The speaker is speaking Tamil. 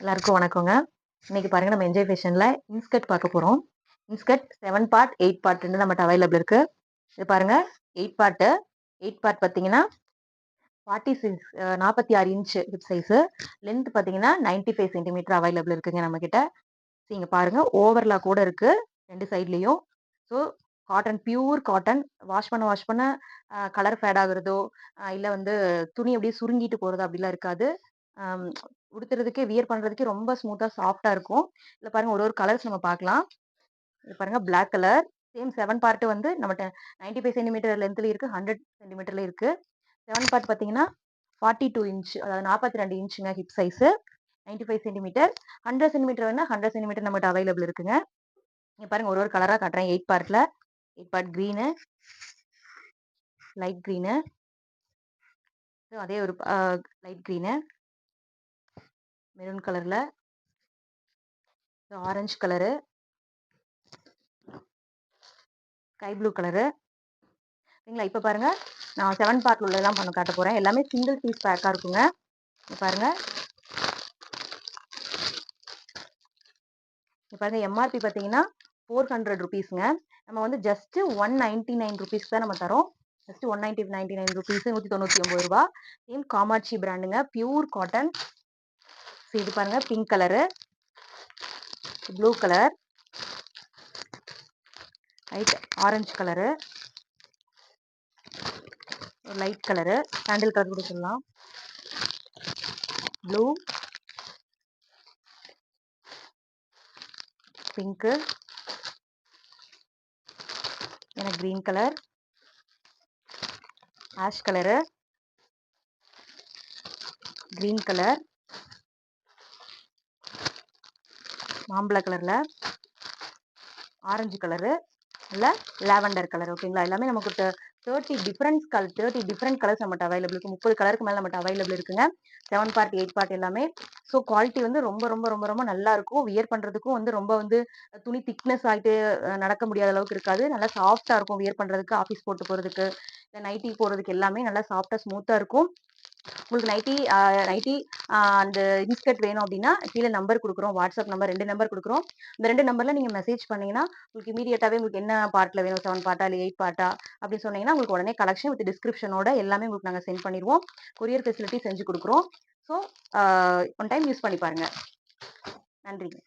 எல்லாருக்கும் வணக்கங்க. இன்னைக்கு பாருங்க நம்ம என்ஜாய் ஃபேஷன்ல இன்ஸ்கர்ட் பார்க்க போறோம். இன்ஸ்கர்ட் 7 பார்ட், 8 பார்ட்ன்னு நம்மட்ட அவைலபிள் இருக்கு. இது பாருங்க 8 பார்ட். 8 பார்ட் பார்த்தீங்கன்னா 46 46 இன்ச் ஹிப் சைஸ். லென்த் பார்த்தீங்கன்னா 95 சென்டிமீட்டர் அவைலபிள் இருக்குங்க நம்ம கிட்ட. இங்க பாருங்க ஓவர்லாக் கூட இருக்கு 2 சைட்லயும். So cotton pure cotton wash பண்ண கலர் ஃபேட் ஆகுறதோ இல்ல வந்து துணி அப்படியே சுருங்கிட்டு போறதோ அப்படிலாம் இருக்காது. ஆம், உடுத்துறதுக்கே வியர் பண்றதுக்கே ரொம்ப ஸ்மூத்தா சாஃப்டா இருக்கும். இதுல பாருங்க ஒரு ஒரு கலர்ஸ் நம்ம பார்க்கலாம். இது பாருங்க பிளாக் கலர். சேம் 7 பார்ட் வந்து நம்மட்ட 95 சென்டிமீட்டர் லென்த்ல இருக்கு, 100 சென்டிமீட்டர்ல இருக்கு. 7 பார்ட் பாத்தீங்கன்னா 42 இன்ச், அதாவது 42 இன்ச்சுங்க ஹிப் சைஸ், 95 சென்டிமீட்டர். 100 சென்டிமீட்டர் வேணா 100 சென்டிமீட்டர் நம்மகிட்ட அவைலபிள் இருக்குங்க. இங்க பாருங்க ஒரு ஒரு கலரா காட்டுறேன். 8 பார்ட்ல 8 பார்ட் கிரீனு, லைட் கிரீனு, அதே ஒரு லைட் கிரீனு, மெரூன் கலர்ல, orange colour, sky blue colour. சரிங்களா? இப்போ பாருங்க நான் 7 பார்ட்ல உள்ளதெல்லாம் காட்ட போறேன். எல்லாமே சிங்கிள் பீஸ் பேக்கா இருக்குங்க. இங்க பாருங்க எம்ஆர்பி பார்த்தீங்கன்னா 400 ருபீஸ்ங்க. நம்ம வந்து ஜஸ்ட் 199 ருபீஸ் தான் நம்ம தரோம். ஜஸ்ட் 199 ருபீஸ், 199 ரூபா. சேம் காமாட்சி பிராண்டுங்க, பியூர் காட்டன். இது பாருங்க pink colour, blue colour, light orange colour, light colour, sandal colour கூட சொல்லலாம், ப்ளூ, பிங்க்கு, எனக்கு green colour, ash colour, green colour, மாம்பழ கலர்ல, ஆரஞ்சு கலரு, இல்ல லாவெண்டர் கலர். ஓகேங்களா? எல்லாமே நமக்கு 30 டிஃபரெண்ட் கலர்ஸ் நம்மகிட்ட அவைலபிள் இருக்கு. 30 கலருக்கு மேல நம்மகிட்ட அவைலபிள் இருக்குங்க. 7 பார்ட் 8 பார்ட் எல்லாமே. ஸோ குவாலிட்டி வந்து ரொம்ப ரொம்ப ரொம்ப ரொம்ப நல்லா இருக்கும். வியர் பண்றதுக்கும் வந்து ரொம்ப வந்து துணி திக்னஸ் ஆகிட்டு நடக்க முடியாத அளவுக்கு இருக்காது. நல்லா சாஃப்டா இருக்கும் வியர் பண்றதுக்கு, ஆஃபீஸ் போட்டு போறதுக்கு, இல்லை நைட்டி போறதுக்கு எல்லாமே நல்லா சாஃப்டா ஸ்மூத்தா இருக்கும். உங்களுக்கு நைட்டி அந்த இன்ஸ்கர்ட் வேணும் அப்படின்னா கீழே நம்பர் கொடுக்குறோம், வாட்ஸ்அப் நம்பர் 2 நம்பர் கொடுக்குறோம். இந்த 2 நம்பர்ல நீங்க மெசேஜ் பண்ணீங்கன்னா உங்களுக்கு இமீடியட்டாவே உங்களுக்கு என்ன பார்ட்ல வேணும், 7 பார்ட்டா இல்லை 8 பார்ட்டா அப்படின்னு சொன்னீங்கன்னா உங்களுக்கு உடனே கலெக்ஷன் வித் டிஸ்கிரிப்ஷனோட எல்லாமே உங்களுக்கு நாங்கள் சென்ட் பண்ணிடுவோம். கொரியர் ஃபெசிலிட்டி செஞ்சு கொடுக்குறோம். ஸோ ஒன் டைம் யூஸ் பண்ணி பாருங்க. நன்றிங்க.